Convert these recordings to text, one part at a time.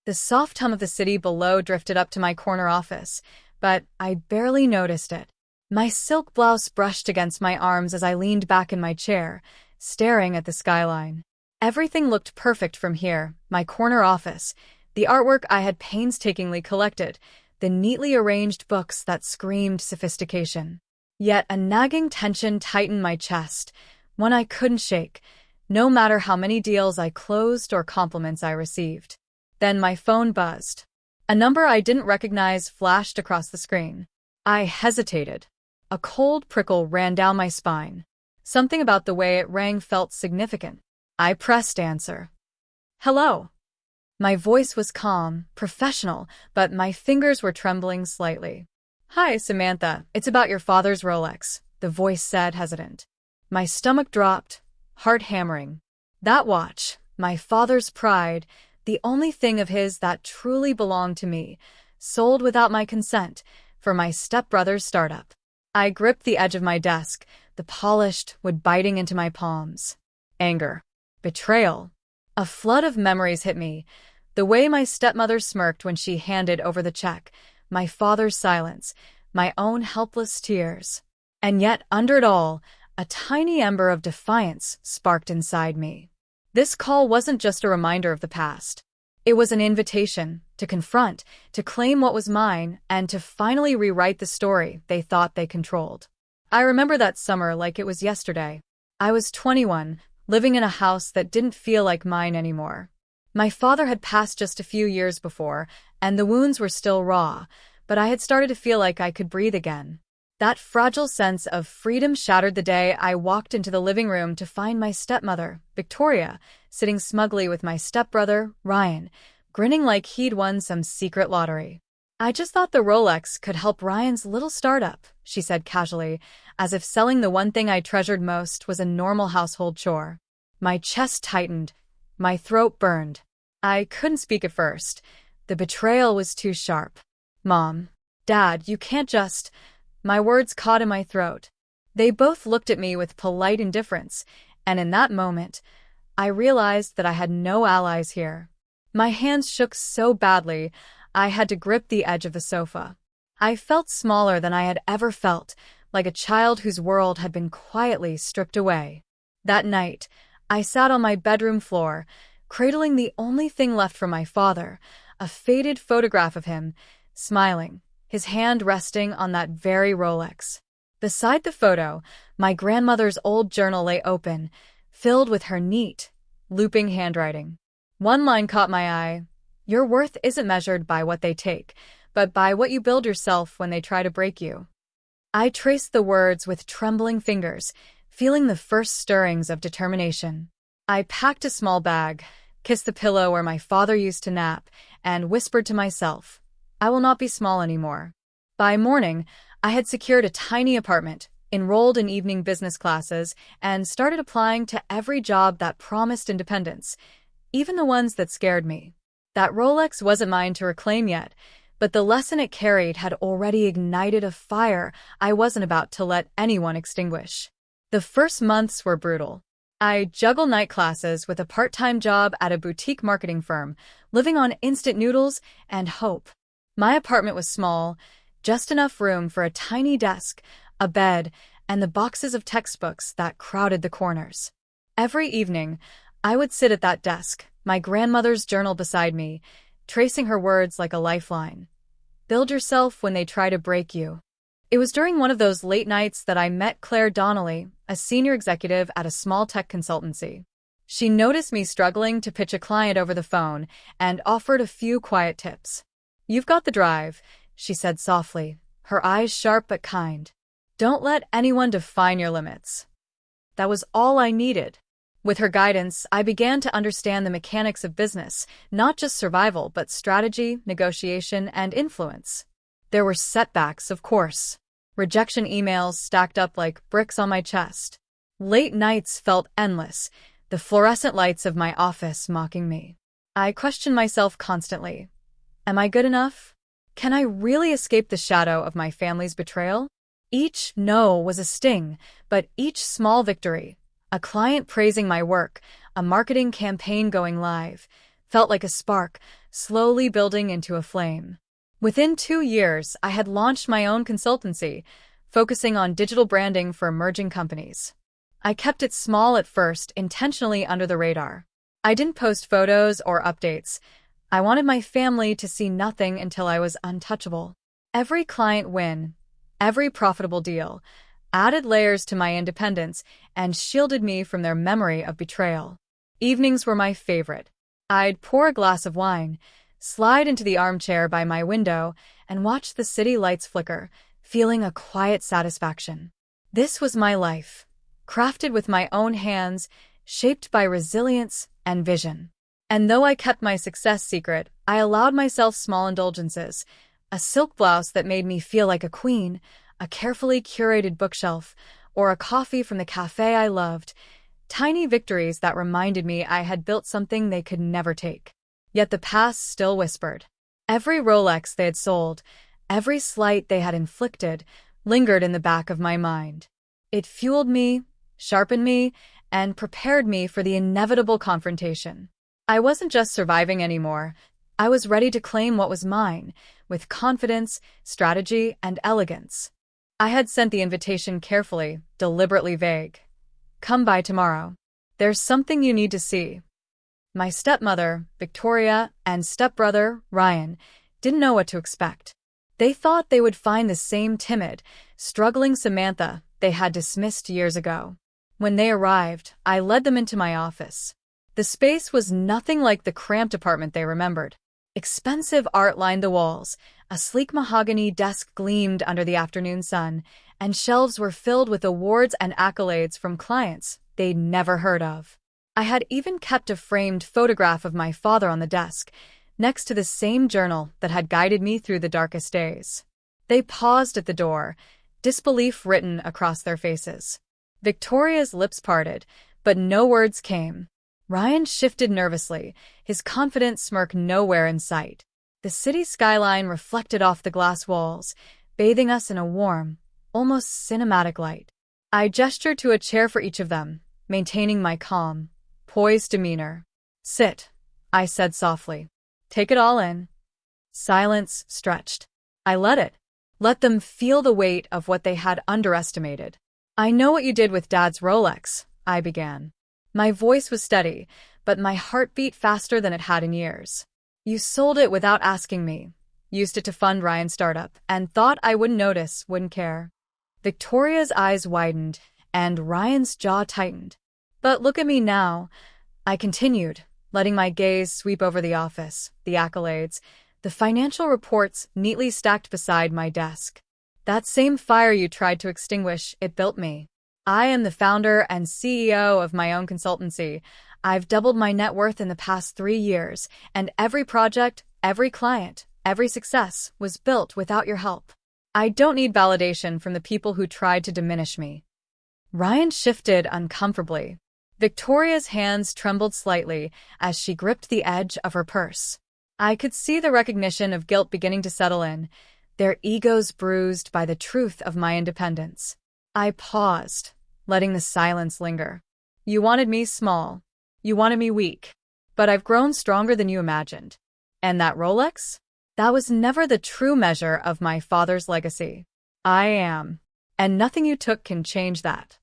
The soft hum of the city below drifted up to my corner office, but I barely noticed it. My silk blouse brushed against my arms as I leaned back in my chair, staring at the skyline. Everything looked perfect from here, my corner office, the artwork I had painstakingly collected, the neatly arranged books that screamed sophistication. Yet a nagging tension tightened my chest, one I couldn't shake, no matter how many deals I closed or compliments I received. Then my phone buzzed. A number I didn't recognize flashed across the screen. I hesitated. A cold prickle ran down my spine. Something about the way it rang felt significant. I pressed answer. Hello. My voice was calm, professional, but my fingers were trembling slightly. Hi, Samantha. It's about your father's Rolex, the voice said, hesitant. My stomach dropped, heart hammering. That watch, my father's pride, the only thing of his that truly belonged to me, sold without my consent, for my stepbrother's startup. I gripped the edge of my desk, the polished wood biting into my palms. Anger. Betrayal. A flood of memories hit me. The way my stepmother smirked when she handed over the check, my father's silence, my own helpless tears. And yet, under it all, a tiny ember of defiance sparked inside me. This call wasn't just a reminder of the past. It was an invitation to confront, to claim what was mine, and to finally rewrite the story they thought they controlled. I remember that summer like it was yesterday. I was 21, living in a house that didn't feel like mine anymore. My father had passed just a few years before, and the wounds were still raw, but I had started to feel like I could breathe again. That fragile sense of freedom shattered the day I walked into the living room to find my stepmother, Victoria, sitting smugly with my stepbrother, Ryan, grinning like he'd won some secret lottery. I just thought the Rolex could help Ryan's little startup, she said casually, as if selling the one thing I treasured most was a normal household chore. My chest tightened. My throat burned. I couldn't speak at first. The betrayal was too sharp. Mom, Dad, you can't just... My words caught in my throat. They both looked at me with polite indifference, and in that moment, I realized that I had no allies here. My hands shook so badly, I had to grip the edge of the sofa. I felt smaller than I had ever felt, like a child whose world had been quietly stripped away. That night, I sat on my bedroom floor, cradling the only thing left from my father, a faded photograph of him, smiling, his hand resting on that very Rolex. Beside the photo, my grandmother's old journal lay open, filled with her neat, looping handwriting. One line caught my eye. Your worth isn't measured by what they take, but by what you build yourself when they try to break you. I traced the words with trembling fingers, feeling the first stirrings of determination. I packed a small bag, kissed the pillow where my father used to nap, and whispered to myself, I will not be small anymore. By morning, I had secured a tiny apartment, enrolled in evening business classes, and started applying to every job that promised independence, even the ones that scared me. That Rolex wasn't mine to reclaim yet, but the lesson it carried had already ignited a fire I wasn't about to let anyone extinguish. The first months were brutal. I juggled night classes with a part-time job at a boutique marketing firm, living on instant noodles and hope. My apartment was small, just enough room for a tiny desk, a bed, and the boxes of textbooks that crowded the corners. Every evening, I would sit at that desk, my grandmother's journal beside me, tracing her words like a lifeline. Build yourself when they try to break you. It was during one of those late nights that I met Claire Donnelly, a senior executive at a small tech consultancy. She noticed me struggling to pitch a client over the phone and offered a few quiet tips. You've got the drive, she said softly, her eyes sharp but kind. Don't let anyone define your limits. That was all I needed. With her guidance, I began to understand the mechanics of business, not just survival, but strategy, negotiation, and influence. There were setbacks, of course. Rejection emails stacked up like bricks on my chest. Late nights felt endless, the fluorescent lights of my office mocking me. I questioned myself constantly. Am I good enough? Can I really escape the shadow of my family's betrayal? Each no was a sting, but each small victory, a client praising my work, a marketing campaign going live, felt like a spark, slowly building into a flame. Within 2 years, I had launched my own consultancy, focusing on digital branding for emerging companies. I kept it small at first, intentionally under the radar. I didn't post photos or updates. I wanted my family to see nothing until I was untouchable. Every client win, every profitable deal, added layers to my independence and shielded me from their memory of betrayal. Evenings were my favorite. I'd pour a glass of wine, slide into the armchair by my window, and watch the city lights flicker, feeling a quiet satisfaction. This was my life, crafted with my own hands, shaped by resilience and vision. And though I kept my success secret, I allowed myself small indulgences: a silk blouse that made me feel like a queen, a carefully curated bookshelf, or a coffee from the cafe I loved. Tiny victories that reminded me I had built something they could never take. Yet the past still whispered. Every Rolex they had sold, every slight they had inflicted, lingered in the back of my mind. It fueled me, sharpened me, and prepared me for the inevitable confrontation. I wasn't just surviving anymore. I was ready to claim what was mine, with confidence, strategy, and elegance. I had sent the invitation carefully, deliberately vague. Come by tomorrow. There's something you need to see. My stepmother, Victoria, and stepbrother, Ryan, didn't know what to expect. They thought they would find the same timid, struggling Samantha they had dismissed years ago. When they arrived, I led them into my office. The space was nothing like the cramped apartment they remembered. Expensive art lined the walls, a sleek mahogany desk gleamed under the afternoon sun, and shelves were filled with awards and accolades from clients they'd never heard of. I had even kept a framed photograph of my father on the desk, next to the same journal that had guided me through the darkest days. They paused at the door, disbelief written across their faces. Victoria's lips parted, but no words came. Ryan shifted nervously, his confident smirk nowhere in sight. The city skyline reflected off the glass walls, bathing us in a warm, almost cinematic light. I gestured to a chair for each of them, maintaining my calm, poised demeanor. Sit, I said softly. Take it all in. Silence stretched. I let it. Let them feel the weight of what they had underestimated. I know what you did with Dad's Rolex, I began. My voice was steady, but my heart beat faster than it had in years. You sold it without asking me, used it to fund Ryan's startup, and thought I wouldn't notice, wouldn't care. Victoria's eyes widened, and Ryan's jaw tightened. But look at me now, I continued, letting my gaze sweep over the office, the accolades, the financial reports neatly stacked beside my desk. That same fire you tried to extinguish, it built me. I am the founder and CEO of my own consultancy. I've doubled my net worth in the past 3 years, and every project, every client, every success was built without your help. I don't need validation from the people who tried to diminish me. Ryan shifted uncomfortably. Victoria's hands trembled slightly as she gripped the edge of her purse. I could see the recognition of guilt beginning to settle in, their egos bruised by the truth of my independence. I paused, letting the silence linger. You wanted me small. You wanted me weak. But I've grown stronger than you imagined. And that Rolex? That was never the true measure of my father's legacy. I am. And nothing you took can change that.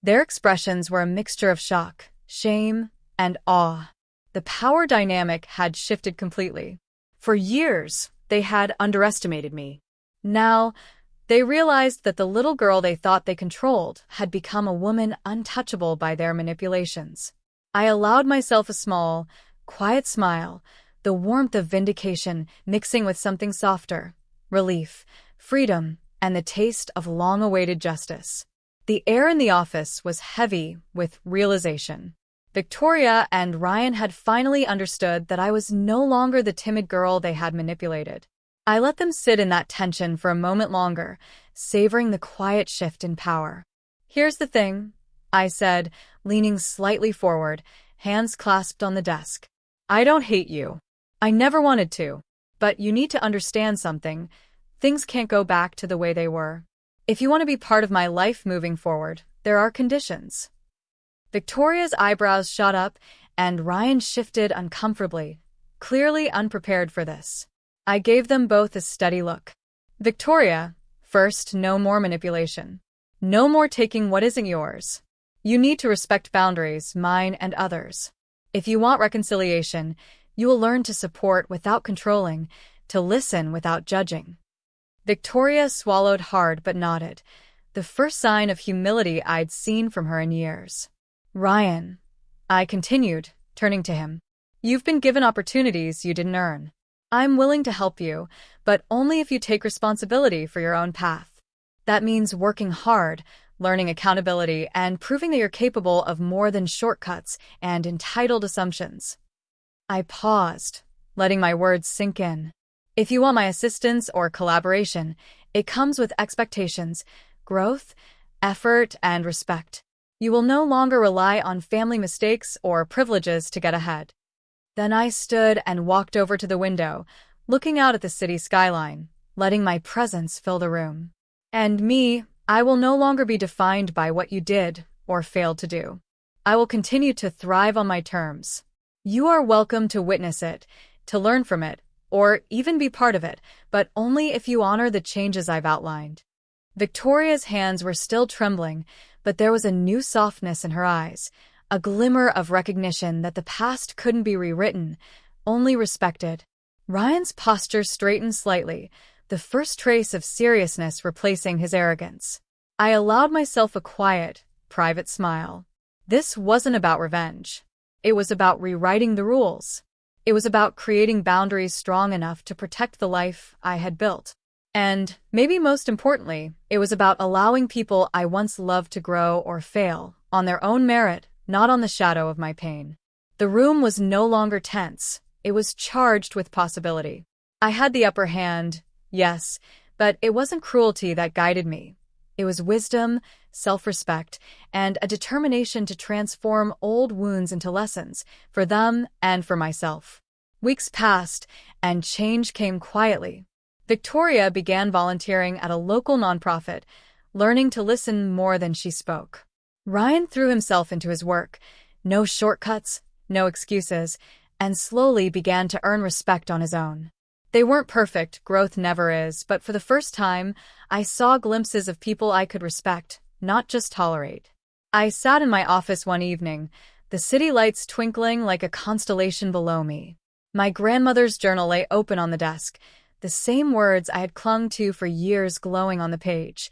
Their expressions were a mixture of shock, shame, and awe. The power dynamic had shifted completely. For years, they had underestimated me. Now, they realized that the little girl they thought they controlled had become a woman untouchable by their manipulations. I allowed myself a small, quiet smile, the warmth of vindication mixing with something softer, relief, freedom, and the taste of long-awaited justice. The air in the office was heavy with realization. Victoria and Ryan had finally understood that I was no longer the timid girl they had manipulated. I let them sit in that tension for a moment longer, savoring the quiet shift in power. Here's the thing, I said, leaning slightly forward, hands clasped on the desk. I don't hate you. I never wanted to. But you need to understand something. Things can't go back to the way they were. If you want to be part of my life moving forward, there are conditions. Victoria's eyebrows shot up, and Ryan shifted uncomfortably, clearly unprepared for this. I gave them both a steady look. Victoria, first, no more manipulation. No more taking what isn't yours. You need to respect boundaries, mine and others. If you want reconciliation, you will learn to support without controlling, to listen without judging. Victoria swallowed hard but nodded, the first sign of humility I'd seen from her in years. Ryan, I continued, turning to him. You've been given opportunities you didn't earn. I'm willing to help you, but only if you take responsibility for your own path. That means working hard, learning accountability, and proving that you're capable of more than shortcuts and entitled assumptions. I paused, letting my words sink in. If you want my assistance or collaboration, it comes with expectations, growth, effort, and respect. You will no longer rely on family mistakes or privileges to get ahead. Then I stood and walked over to the window, looking out at the city skyline, letting my presence fill the room. And me, I will no longer be defined by what you did or failed to do. I will continue to thrive on my terms. You are welcome to witness it, to learn from it, or even be part of it, but only if you honor the changes I've outlined. Victoria's hands were still trembling, but there was a new softness in her eyes, a glimmer of recognition that the past couldn't be rewritten, only respected. Ryan's posture straightened slightly, the first trace of seriousness replacing his arrogance. I allowed myself a quiet, private smile. This wasn't about revenge. It was about rewriting the rules. It was about creating boundaries strong enough to protect the life I had built. And, maybe most importantly, it was about allowing people I once loved to grow or fail, on their own merit, not on the shadow of my pain. The room was no longer tense. It was charged with possibility. I had the upper hand, yes, but it wasn't cruelty that guided me. It was wisdom, self-respect, and a determination to transform old wounds into lessons, for them and for myself. Weeks passed, and change came quietly. Victoria began volunteering at a local nonprofit, learning to listen more than she spoke. Ryan threw himself into his work, no shortcuts, no excuses, and slowly began to earn respect on his own. They weren't perfect, growth never is, but for the first time, I saw glimpses of people I could respect, not just tolerate. I sat in my office one evening, the city lights twinkling like a constellation below me. My grandmother's journal lay open on the desk, the same words I had clung to for years glowing on the page.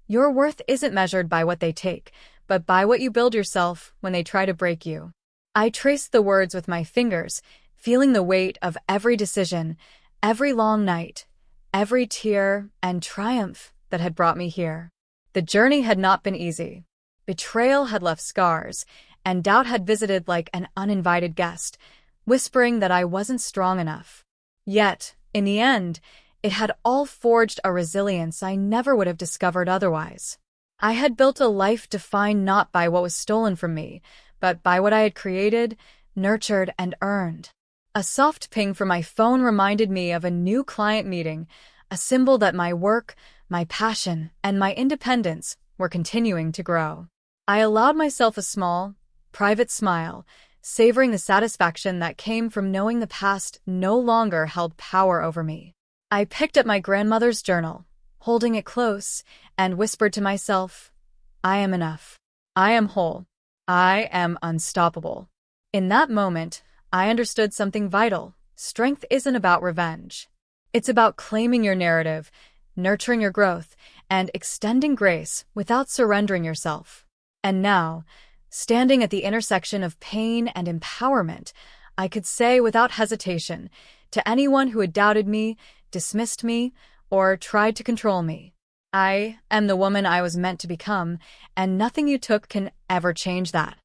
Your worth isn't measured by what they take, but by what you build yourself when they try to break you. I traced the words with my fingers, feeling the weight of every decision, every long night, every tear and triumph that had brought me here. The journey had not been easy. Betrayal had left scars, and doubt had visited like an uninvited guest, whispering that I wasn't strong enough. Yet, in the end, it had all forged a resilience I never would have discovered otherwise. I had built a life defined not by what was stolen from me, but by what I had created, nurtured, and earned. A soft ping from my phone reminded me of a new client meeting, a symbol that my work, my passion, and my independence were continuing to grow. I allowed myself a small, private smile, savoring the satisfaction that came from knowing the past no longer held power over me. I picked up my grandmother's journal, holding it close, and whispered to myself, I am enough. I am whole. I am unstoppable. In that moment, I understood something vital. Strength isn't about revenge. It's about claiming your narrative, nurturing your growth, and extending grace without surrendering yourself. And now, standing at the intersection of pain and empowerment, I could say without hesitation to anyone who had doubted me, dismissed me, or tried to control me, I am the woman I was meant to become, and nothing you took can ever change that.